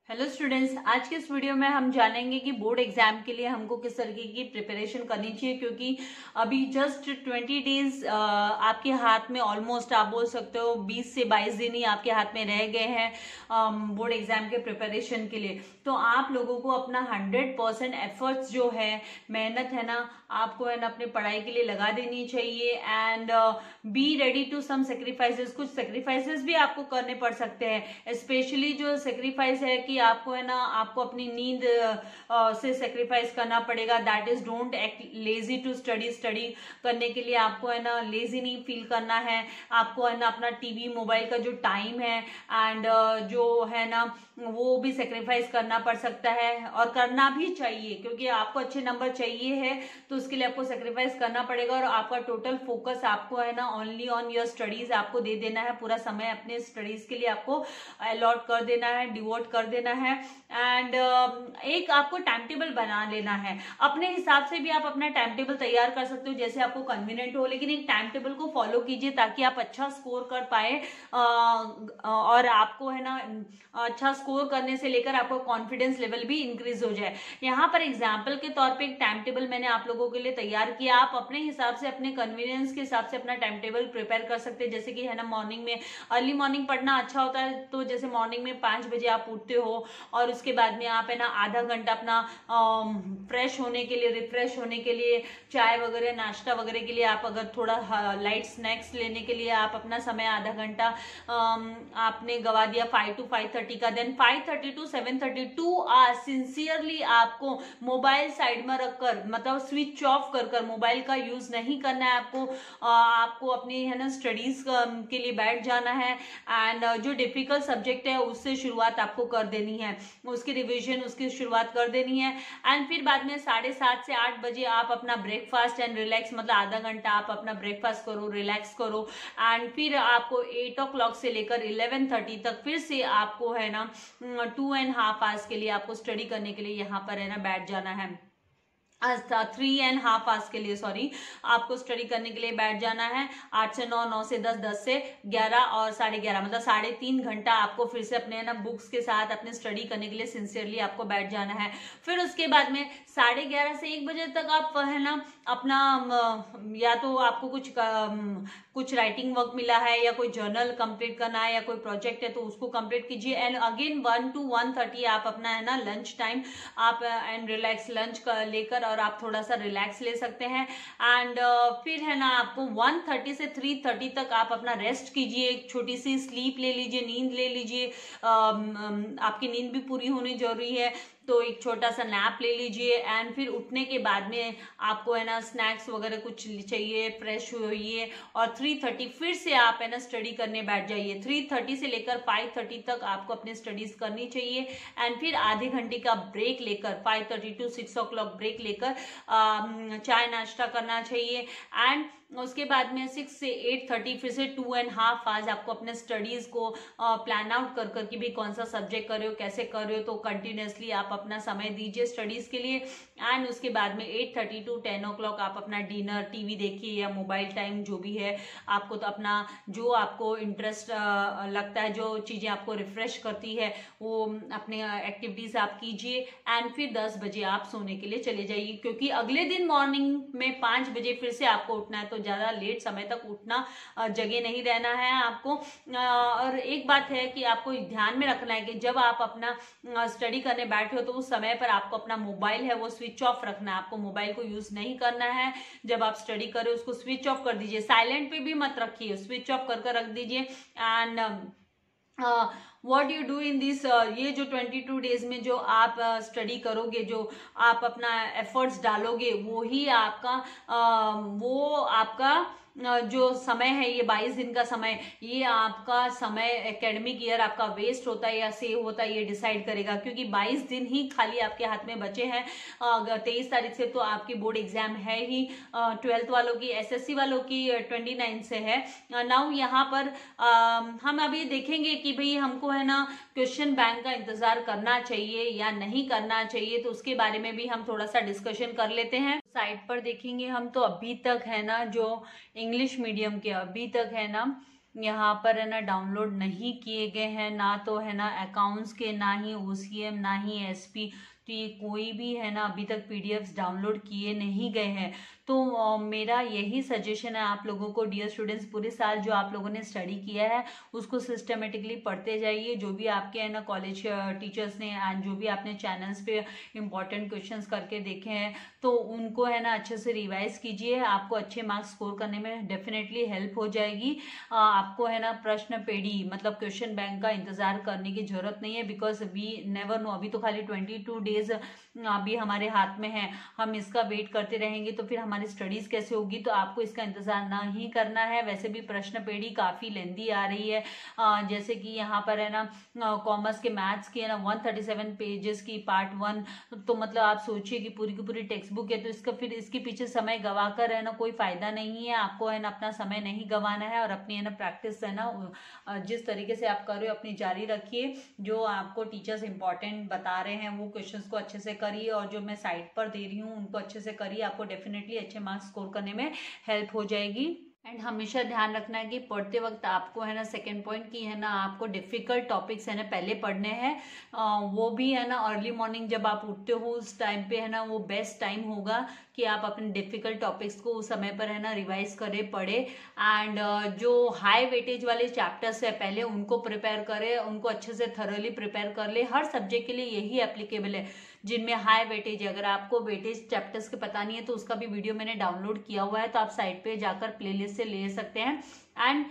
Hello students, आज के इस वीडियो में हम जानेंगे कि बोर्ड एग्जाम के लिए हमको किस तरीके की प्रिपरेशन करनी चाहिए, क्योंकि अभी जस्ट 20 डेज आपके हाथ में, ऑलमोस्ट आप बोल सकते हो 20 से 22 दिन ही आपके हाथ में रह गए हैं बोर्ड एग्जाम के प्रिपरेशन के लिए। तो आप लोगों को अपना 100% एफर्ट्स जो है, मेहनत है ना, आपको है ना अपनी पढ़ाई के लिए लगा देनी चाहिए। And be ready to some sacrifices, कुछ सेक्रीफाइसेस भी आपको करने पड़ सकते हैं। स्पेशली जो सेक्रीफाइस है कि आपको है ना, आपको अपनी नींद से सेक्रीफाइस करना पड़ेगा। That is don't act lazy to study करने के लिए आपको है ना लेजी नहीं फील करना है। आपको है ना अपना टीवी मोबाइल का जो टाइम है एंड जो है ना वो भी सेक्रीफाइस करना पड़ सकता है, और करना भी चाहिए, क्योंकि आपको अच्छे नंबर चाहिए है तो उसके लिए आपको सेक्रीफाइस करना पड़ेगा। और आपका टोटल फोकस आपको है ना ओनली ऑन योर स्टडीज आपको दे देना है। पूरा समय अपने स्टडीज के लिए आपको अलॉट कर देना है, डिवोट कर देना है। एंड एक आपको टाइम टेबल बना लेना है। अपने हिसाब से भी आप अपना टाइम टेबल तैयार कर सकते हो जैसे आपको कन्वीनियंट हो, लेकिन एक टाइम टेबल को फॉलो कीजिए ताकि आप अच्छा स्कोर कर पाए। और आपको है ना अच्छा स्कोर करने से लेकर आपका कॉन्फिडेंस लेवल भी इंक्रीज हो जाए। यहाँ पर एग्जाम्पल के तौर पे एक टाइम टेबल मैंने आप लोगों के लिए तैयार किया। आप अपने हिसाब से, अपने कन्वीनियंस के हिसाब से अपना टाइम टेबल प्रिपेयर कर सकते हैं। जैसे कि है ना मॉर्निंग में, अर्ली मॉर्निंग पढ़ना अच्छा होता है, तो जैसे मॉर्निंग में 5 बजे आप उठते हो और उसके बाद में आप है ना आधा घंटा अपना फ्रेश होने के लिए, रिफ्रेश होने के लिए, चाय वगैरह नाश्ता वगैरह के लिए, आप अगर थोड़ा लाइट स्नैक्स लेने के लिए आप अपना समय आधा घंटा आपने गवा दिया 5 to 5:30 का। देन 5:30 to 7:30 2 आवर्स सिंसियरली आपको मोबाइल साइड में रखकर, मतलब स्विच ऑफ कर मोबाइल का यूज नहीं करना है। आपको अपनी है ना स्टडीज के लिए बैठ जाना है। एंड जो डिफिकल्ट सब्जेक्ट है उससे शुरुआत आपको कर देनी है, उसकी रिवीजन, उसकी शुरुआत कर देनी है। एंड फिर बाद में 7:30 से 8 बजे आप अपना ब्रेकफास्ट एंड रिलैक्स, मतलब आधा घंटा आप अपना ब्रेकफास्ट करो, रिलैक्स करो। एंड फिर आपको 8 o'clock से लेकर 11:30 तक फिर से आपको है ना 2.5 hours के लिए आपको स्टडी करने के लिए यहाँ पर है ना बैठ जाना है। 3.5 hours के लिए, सॉरी, आपको स्टडी करने के लिए बैठ जाना है। 8 से 9, 9 से 10, 10 से 11 और 11:30, मतलब 3.5 घंटा आपको फिर से अपने ना बुक्स के साथ अपने स्टडी करने के लिए सिंसियरली आपको बैठ जाना है। फिर उसके बाद में 11:30 से 1 बजे तक आप है ना अपना या तो आपको कुछ राइटिंग वर्क मिला है या कोई जर्नल कंप्लीट करना है या कोई प्रोजेक्ट है तो उसको कंप्लीट कीजिए। एंड अगेन 1 to 1:30 आप अपना है ना लंच टाइम आप एंड रिलैक्स लंच लेकर और आप थोड़ा सा रिलैक्स ले सकते हैं। एंड फिर है ना आपको 1:30 से 3:30 तक आप अपना रेस्ट कीजिए, एक छोटी सी स्लीप ले लीजिए, नींद ले लीजिए। आपकी नींद भी पूरी होनी जरूरी है, तो एक छोटा सा नैप ले लीजिए। एंड फिर उठने के बाद में आपको है ना स्नैक्स वगैरह कुछ चाहिए, फ्रेश होइए और 3:30 फिर से आप है ना स्टडी करने बैठ जाइए। 3:30 से लेकर 5:30 तक आपको अपनी स्टडीज करनी चाहिए। एंड फिर आधे घंटे का ब्रेक लेकर 5:30 to 6 o'clock ब्रेक लेकर चाय नाश्ता करना चाहिए। एंड उसके बाद में 6 से 8:30 फिर से 2.5 hours आपको अपने स्टडीज को प्लान आउट कर कि भी कौन सा सब्जेक्ट कर रहे हो, कैसे कर रहे हो, तो कंटिन्यूसली आप अपना समय दीजिए स्टडीज के लिए। एंड उसके बाद में 8:30 to 10 o'clock आप अपना डिनर, टीवी देखिए या मोबाइल टाइम जो भी है आपको, तो अपना जो आपको इंटरेस्ट लगता है, जो चीजें आपको रिफ्रेश करती है वो अपने एक्टिविटीज आप कीजिए। एंड फिर 10 बजे आप सोने के लिए चले जाइए, क्योंकि अगले दिन मॉर्निंग में 5 बजे फिर से आपको उठना है, तो ज्यादा लेट समय तक उठना, जगह नहीं रहना है आपको। और एक बात है कि आपको ध्यान में रखना है कि जब आप अपना स्टडी करने बैठे हो तो उस समय पर आपको अपना मोबाइल है वो स्विच ऑफ रखना है। आपको मोबाइल को यूज नहीं करना है। जब आप स्टडी करें उसको स्विच ऑफ कर दीजिए, साइलेंट पे भी मत रखिए, स्विच ऑफ कर रख दीजिए। And what you do in this, ये जो 22 डेज में जो आप स्टडी करोगे, जो आप अपना एफर्ट्स डालोगे, वो आपका जो समय है, ये 22 दिन का समय, ये आपका समय एकेडमिक ईयर आपका वेस्ट होता है या सेव होता है ये डिसाइड करेगा। क्योंकि 22 दिन ही खाली आपके हाथ में बचे हैं। 23 तारीख से तो आपकी बोर्ड एग्जाम है ही, 12th वालों की, एसएससी वालों की 29 से है। नाउ यहाँ पर हम अभी देखेंगे कि भाई हमको है ना क्वेश्चन बैंक का इंतजार करना चाहिए या नहीं करना चाहिए, तो उसके बारे में भी हम थोड़ा सा डिस्कशन कर लेते हैं। साइट पर देखेंगे हम तो अभी तक है ना जो इंग्लिश मीडियम के अभी तक है ना यहाँ पर है ना डाउनलोड नहीं किए गए हैं, ना तो है ना अकाउंट्स के, ना ही OCM, ना ही SP, तो ये कोई भी है ना अभी तक PDFs डाउनलोड किए नहीं गए हैं। तो मेरा यही सजेशन है आप लोगों को, डियर स्टूडेंट्स, पूरे साल जो आप लोगों ने स्टडी किया है उसको सिस्टमेटिकली पढ़ते जाइए। जो भी आपके है ना कॉलेज टीचर्स ने एंड जो भी आपने चैनल्स पे इंपॉर्टेंट क्वेश्चंस करके देखे हैं तो उनको है ना अच्छे से रिवाइज कीजिए। आपको अच्छे मार्क्स स्कोर करने में डेफिनेटली हेल्प हो जाएगी। आपको है ना प्रश्न पेड़ी मतलब क्वेश्चन बैंक का इंतजार करने की जरूरत नहीं है, बिकॉज वी नेवर नो। अभी तो खाली 22 डेज अभी हमारे हाथ में है, हम इसका वेट करते रहेंगे तो फिर हमारी स्टडीज कैसे होगी। तो आपको इसका इंतजार ना ही करना है। वैसे भी प्रश्न पेड़ी काफी लेंदी आ रही है, जैसे कि यहाँ पर है ना कॉमर्स के मैथ्स की है ना 137 पेजेस की पार्ट 1, तो मतलब आप सोचिए कि पूरी की पूरी टेक्स्ट बुक है, तो इसका फिर इसके पीछे समय गवा कर है ना कोई फायदा नहीं है। आपको है ना अपना समय नहीं गंवाना है और अपनी है ना प्रैक्टिस है ना जिस तरीके से आप कर रहे हो अपनी जारी रखिए। जो आपको टीचर्स इंपॉर्टेंट बता रहे हैं वो क्वेश्चंस को अच्छे से करिए, और जो मैं साइट पर दे रही हूँ उनको अच्छे से करिए। आपको डेफिनेटली अच्छे मार्क्स स्कोर करने में हेल्प हो जाएगी। एंड हमेशा ध्यान रखना है कि पढ़ते वक्त आपको है ना सेकेंड पॉइंट की है ना आपको डिफिकल्ट टॉपिक्स है ना पहले पढ़ने हैं। वो भी है ना अर्ली मॉर्निंग जब आप उठते हो उस टाइम पे है ना वो बेस्ट टाइम होगा कि आप अपने डिफिकल्ट टॉपिक्स को उस समय पर है ना रिवाइज करें, पढ़े। एंड जो हाई वेटेज वाले चैप्टर्स है पहले उनको प्रिपेयर करें, उनको अच्छे से थरोली प्रिपेयर कर ले। हर सब्जेक्ट के लिए यही एप्लीकेबल है जिनमें हाई वेटेज है। अगर आपको वेटेज चैप्टर्स के पता नहीं है तो उसका भी वीडियो मैंने डाउनलोड किया हुआ है, तो आप साइट पे जाकर प्लेलिस्ट से ले सकते हैं। एंड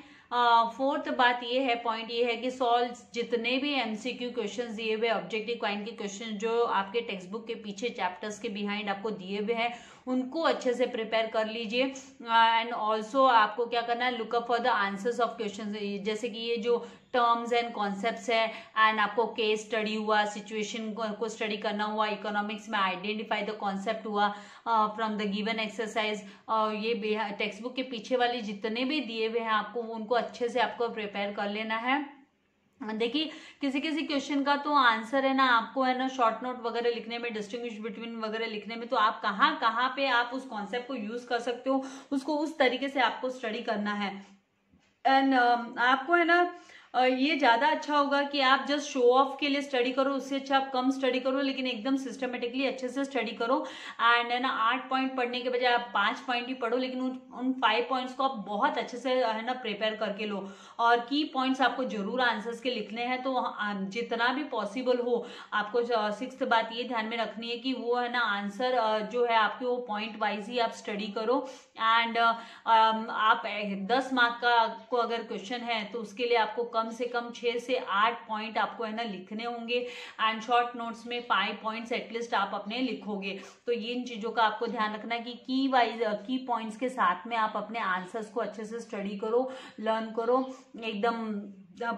फोर्थ बात ये है, पॉइंट ये है कि सॉल्व जितने भी MCQ क्वेश्चंस दिए हुए ऑब्जेक्टिव काइंड के क्वेश्चन जो आपके टेक्स्ट बुक के पीछे चैप्टर्स के बिहाइंड आपको दिए हुए हैं उनको अच्छे से प्रिपेयर कर लीजिए। एंड ऑल्सो आपको क्या करना है, lookup for the answers of question, जैसे कि ये जो टर्म्स एंड कॉन्सेप्ट्स है, एंड आपको केस स्टडी हुआ, सिचुएशन को स्टडी करना हुआ, इकोनॉमिक्स में आइडेंटिफाई द कॉन्सेप्ट हुआ फ्रॉम द गिवन एक्सरसाइज। ये टेक्स्ट बुक के पीछे वाले जितने भी दिए हुए हैं आपको उनको अच्छे से आपको प्रिपेयर कर लेना है। देखिए किसी किसी क्वेश्चन का तो आंसर है ना आपको है ना शॉर्ट नोट वगैरह लिखने में, डिस्टिंग्विश बिटवीन वगैरह लिखने में, तो आप कहाँ कहाँ पे आप उस कॉन्सेप्ट को यूज कर सकते हो उसको उस तरीके से आपको स्टडी करना है। एंड आपको है ना ये ज्यादा अच्छा होगा कि आप जस्ट शो ऑफ के लिए स्टडी करो, उससे अच्छा आप कम स्टडी करो, लेकिन एकदम सिस्टमेटिकली अच्छे से स्टडी करो। एंड है ना 8 पॉइंट पढ़ने के बजाय आप 5 पॉइंट ही पढ़ो, लेकिन उन 5 पॉइंट्स को आप बहुत अच्छे से है ना प्रिपेयर करके लो। और की पॉइंट्स आपको जरूर आंसर्स के लिखने हैं, तो जितना भी पॉसिबल हो आपको 6th बात ये ध्यान में रखनी है कि वो है ना आंसर जो है आपके वो पॉइंट वाइज ही आप स्टडी करो। एंड आप 10 मार्क का को अगर क्वेश्चन है तो उसके लिए आपको कम से कम 6 से 8 पॉइंट आपको है ना लिखने होंगे। एंड शॉर्ट नोट्स में 5 पॉइंट्स एटलीस्ट आप अपने लिखोगे। तो ये इन चीजों का आपको ध्यान रखना है कि की पॉइंट्स के साथ में आप अपने आंसर्स को अच्छे से स्टडी करो, लर्न करो, एकदम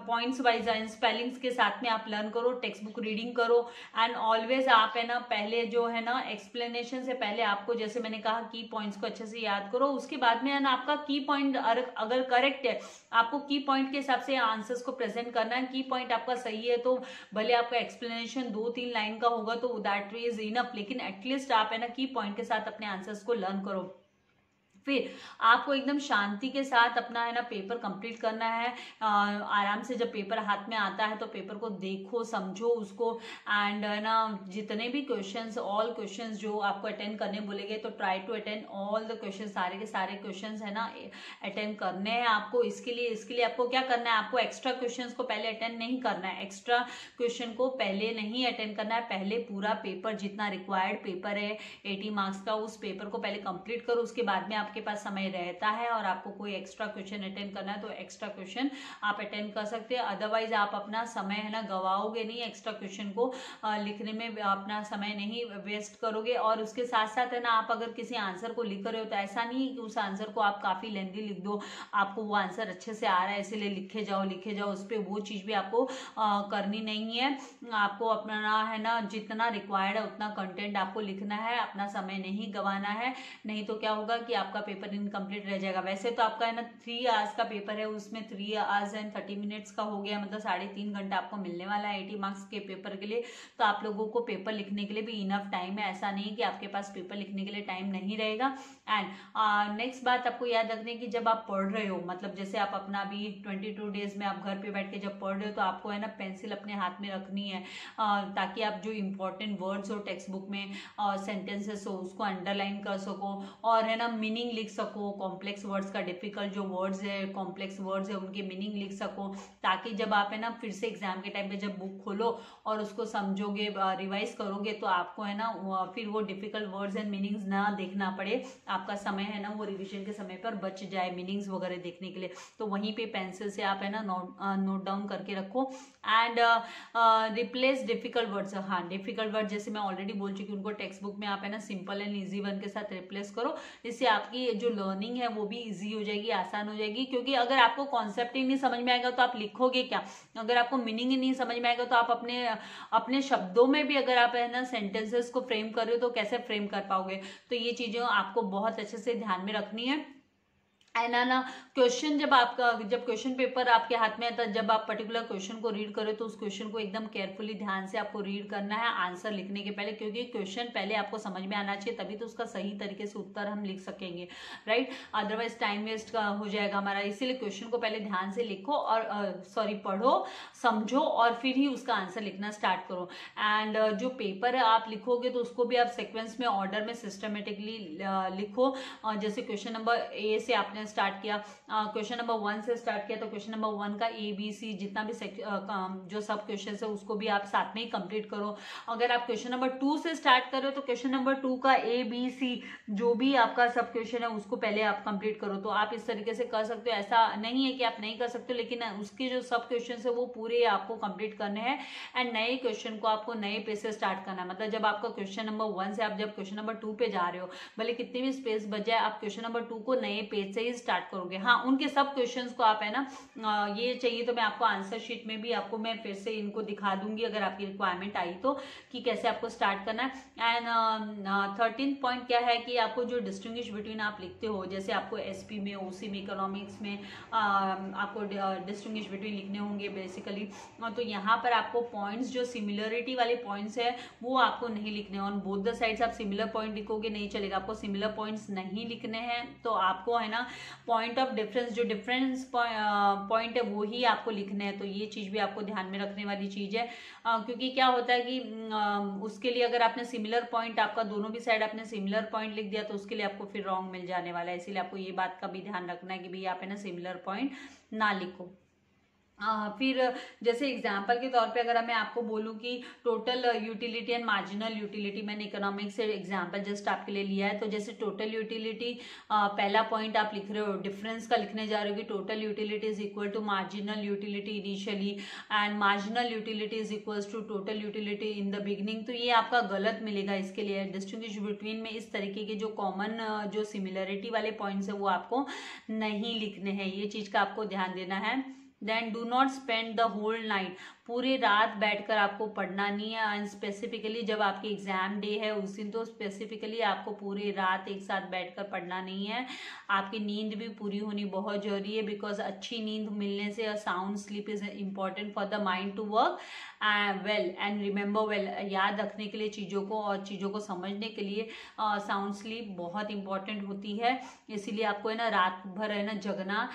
पॉइंट्स वाइज स्पेलिंग्स के साथ में आप लर्न करो, टेक्स्ट बुक रीडिंग करो। एंड ऑलवेज आप है ना पहले जो है ना एक्सप्लेनेशन से पहले आपको, जैसे मैंने कहा, की पॉइंट्स को अच्छे से याद करो। उसके बाद में है ना आपका की पॉइंट अगर करेक्ट है, आपको की पॉइंट के हिसाब से आंसर्स को प्रेजेंट करना है। की पॉइंट आपका सही है तो भले आपका एक्सप्लेनेशन 2-3 लाइन का होगा तो दैट इज इनफ, लेकिन एटलीस्ट आप है ना की पॉइंट के साथ अपने आंसर्स को लर्न करो। फिर आपको एकदम शांति के साथ अपना है ना पेपर कंप्लीट करना है। आराम से जब पेपर हाथ में आता है तो पेपर को देखो, समझो उसको। एंड है ना जितने भी क्वेश्चंस, ऑल क्वेश्चंस जो आपको अटेंड करने बोलेंगे तो try to attend all the questions, सारे के सारे क्वेश्चंस है ना अटेंड करने हैं आपको। इसके लिए आपको क्या करना है, आपको एक्स्ट्रा क्वेश्चंस को पहले अटेंड नहीं करना है, एक्स्ट्रा क्वेश्चन को पहले नहीं अटेंड करना है। पहले पूरा पेपर जितना रिक्वायर्ड पेपर है 80 मार्क्स का, उस पेपर को पहले कंप्लीट करो। उसके बाद में आपके पास समय रहता है और आपको कोई एक्स्ट्रा क्वेश्चन अटेंड करना है तो एक्स्ट्रा क्वेश्चन आप अटेंड कर सकते हैं। अदरवाइज आप अपना समय है ना गवाओगे नहीं, एक्स्ट्रा क्वेश्चन को लिखने में अपना समय नहीं वेस्ट करोगे। और उसके साथ साथ है ना आप अगर किसी आंसर को लिख रहे हो तो ऐसा नहीं कि उस आंसर को आप काफी लेंथी लिख दो, आपको वो आंसर अच्छे से आ रहा है इसलिए लिखे जाओ उस पर, वो चीज भी आपको करनी नहीं है। आपको अपना है ना जितना रिक्वायर्ड है उतना कंटेंट आपको लिखना है, अपना समय नहीं गंवाना है। नहीं तो क्या होगा कि आपका आपका पेपर इनकम्प्लीट रह जाएगा। वैसे तो आपका है ना 3 आवर्स का पेपर है, उसमें 3 आवर्स एंड 30 मिनट्स का हो गया, मतलब 3.5 घंटा आपको मिलने वाला है 80 मार्क्स के पेपर के लिए। तो आप लोगों को पेपर लिखने के लिए भी इनफ टाइम है, ऐसा नहीं कि आपके पास पेपर लिखने के लिए टाइम नहीं रहेगा। एंड नेक्स्ट बात आपको याद रखनी है कि जब आप पढ़ रहे हो, मतलब जैसे आप अपना अभी 22 डेज में आप घर पे बैठ के जब पढ़ रहे हो, तो आपको है ना पेंसिल अपने हाथ में रखनी है, ताकि आप जो इंपॉर्टेंट वर्ड्स हो टेक्स्ट बुक में, सेंटेंसेस हो, उसको अंडरलाइन कर सको और है ना मीनिंग लिख सको। कॉम्प्लेक्स वर्ड्स का, डिफिकल्ट जो वर्ड्स है, कॉम्प्लेक्स वर्ड्स है, उनके मीनिंग लिख सको, ताकि जब आप है ना फिर से एग्जाम के टाइम पे जब बुक खोलो और उसको समझोगे, रिवाइज करोगे, तो आपको है ना फिर वो डिफिकल्ट वर्ड्स एंड मीनिंग्स ना देखना पड़े। आपका समय है ना वो रिविजन के समय पर बच जाए मीनिंग्स वगैरह देखने के लिए। तो वहीं पे पेंसिल से आप है ना नोट डाउन करके रखो। And replace difficult words. हाँ, डिफिकल्ट वर्ड जैसे मैं ऑलरेडी बोल चुकी हूँ, उनको टेक्स्ट बुक में आप है ना सिंपल एंड इजी वन के साथ रिप्लेस करो। इससे आपकी जो लर्निंग है वो भी इजी हो जाएगी, आसान हो जाएगी। क्योंकि अगर आपको कॉन्सेप्ट ही नहीं समझ में आएगा तो आप लिखोगे क्या? अगर आपको मीनिंग ही नहीं समझ में आएगा तो आप अपने शब्दों में भी अगर आप है ना सेंटेंसेस को फ्रेम कर रहे हो तो कैसे फ्रेम कर पाओगे? तो ये चीजें आपको बहुत अच्छे से ध्यान में रखनी है। एंड ना क्वेश्चन जब क्वेश्चन पेपर आपके हाथ में आता है, जब आप पर्टिकुलर क्वेश्चन को रीड करो तो उस क्वेश्चन को एकदम केयरफुली ध्यान से आपको रीड करना है आंसर लिखने के पहले, क्योंकि क्वेश्चन पहले आपको समझ में आना चाहिए, तभी तो उसका सही तरीके से उत्तर हम लिख सकेंगे, राइट? अदरवाइज टाइम वेस्ट हो जाएगा हमारा। इसीलिए क्वेश्चन को पहले ध्यान से लिखो और पढ़ो, समझो और फिर ही उसका आंसर लिखना स्टार्ट करो। एंड जो पेपर है आप लिखोगे तो उसको भी आप सिक्वेंस में, ऑर्डर में, सिस्टमेटिकली लिखो। जैसे क्वेश्चन नंबर ए से आपने स्टार्ट किया, क्वेश्चन नंबर 1 से स्टार्ट किया, तो क्वेश्चन नंबर 1 का ABC जितना भी जो सब क्वेश्चन है उसको भी आप साथ में ही कंप्लीट करो। अगर आप क्वेश्चन नंबर 2 से स्टार्ट करो तो क्वेश्चन नंबर 2 का ABC जो भी आपका सब क्वेश्चन है उसको पहले आप कंप्लीट करो। तो आप इस तरीके से कर सकते हो, ऐसा नहीं है कि आप नहीं कर सकते, लेकिन उसके जो सब क्वेश्चन है वो पूरे आपको कंप्लीट करने हैं। एंड नए क्वेश्चन को आपको नए पेज से स्टार्ट करना है। मतलब जब आपका क्वेश्चन नंबर 1 से आप जब क्वेश्चन नंबर 2 पे जा रहे हो, भले कितनी भी स्पेस बच जाए, आप क्वेश्चन नंबर 2 को नए पेज से ही स्टार्ट करोगे। हाँ, उनके सब क्वेश्चंस को आप है ना ये चाहिए तो मैं आपको आंसर शीट में भी आपको मैं फिर से इनको दिखा दूंगी अगर आपकी रिक्वायरमेंट आई तो, कि कैसे आपको स्टार्ट करना है। एंड 13th पॉइंट क्या है कि आपको जो डिस्टिंग्विश बिटवीन आप लिखते हो, जैसे आपको एसपी में, ओसी में, इकोनॉमिक्स में आपको डिस्टिंग्विश बिटवीन लिखने होंगे बेसिकली। तो यहाँ पर आपको पॉइंट्स, जो सिमिलरिटी वाले पॉइंट्स है वो आपको नहीं लिखने। ऑन बोथ द साइड्स आप सिमिलर पॉइंट लिखोगे नहीं चलेगा, आपको सिमिलर पॉइंट्स नहीं लिखने हैं। तो आपको है ना पॉइंट ऑफ डिफरेंस, जो डिफरेंस पॉइंट है वो ही आपको लिखने हैं। तो ये चीज भी आपको ध्यान में रखने वाली चीज है, क्योंकि क्या होता है कि उसके लिए अगर आपने सिमिलर पॉइंट, आपका दोनों भी साइड आपने सिमिलर पॉइंट लिख दिया तो उसके लिए आपको फिर रॉन्ग मिल जाने वाला है। इसीलिए आपको ये बात का भी ध्यान रखना है कि भाई आप है ना सिमिलर पॉइंट ना लिखो। फिर जैसे एग्जाम्पल के तौर पे अगर मैं आपको बोलूं कि total utility and marginal utility, मैंने इकोनॉमिक्स से एग्जाम्पल जस्ट आपके लिए लिया है। तो जैसे टोटल यूटिलिटी, पहला पॉइंट आप लिख रहे हो, डिफरेंस का लिखने जा रहे हो कि total utility is equal to marginal utility initially and marginal utility is equal to total utility in the beginning. तो ये आपका गलत मिलेगा। इसके लिए डिस्टिंग्विश बिटवीन में इस तरीके के जो कॉमन जो सिमिलरिटी वाले पॉइंट्स है वो आपको नहीं लिखने हैं, ये चीज का आपको ध्यान देना है। Then do not spend the whole night, पूरी रात बैठकर आपको पढ़ना नहीं है। एंड स्पेसिफिकली जब आपकी एग्जाम डे है उस दिन तो स्पेसिफिकली आपको पूरी रात एक साथ बैठकर पढ़ना नहीं है। आपकी नींद भी पूरी होनी बहुत जरूरी है, बिकॉज अच्छी नींद मिलने से sound sleep is important for the mind to work well and remember well. याद रखने के लिए चीज़ों को और चीज़ों को समझने के लिए साउंड स्लीप बहुत इंपॉर्टेंट होती है। इसीलिए आपको है ना रात भर है ना जगना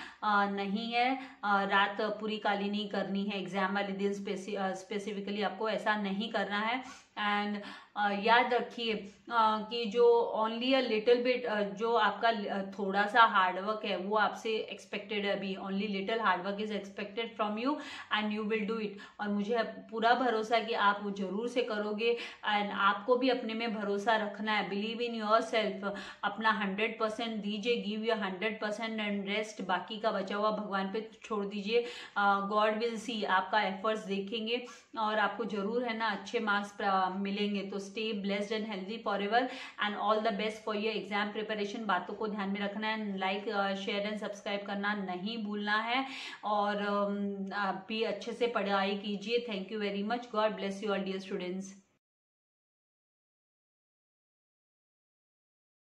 नहीं है, रात पूरी काली नहीं करनी है। एग्जाम वाले दिन स्पेसिफिकली आपको ऐसा नहीं करना है। एंड याद रखिए कि जो ओनली अ लिटिल बिट, जो आपका थोड़ा सा हार्डवर्क है वो आपसे एक्सपेक्टेड है अभी। Only little hard work is expected from you and you will do it. और मुझे पूरा भरोसा है कि आप वो जरूर से करोगे। एंड आपको भी अपने में भरोसा रखना है, बिलीव इन योर सेल्फ। अपना 100% दीजिए, गिव योर 100% एंड रेस्ट बाकी का बचा हुआ भगवान पे छोड़ दीजिए। गॉड विल सी, आपका एफर्ट्स देखेंगे और आपको जरूर है ना अच्छे मार्क्स मिलेंगे। तो stay blessed and healthy for ever and all the best for your exam preparation. बातों को ध्यान में रखना है, लाइक शेयर एंड सब्सक्राइब करना नहीं भूलना है और आप भी अच्छे से पढ़ाई कीजिए। Thank you very much. God bless you all dear students.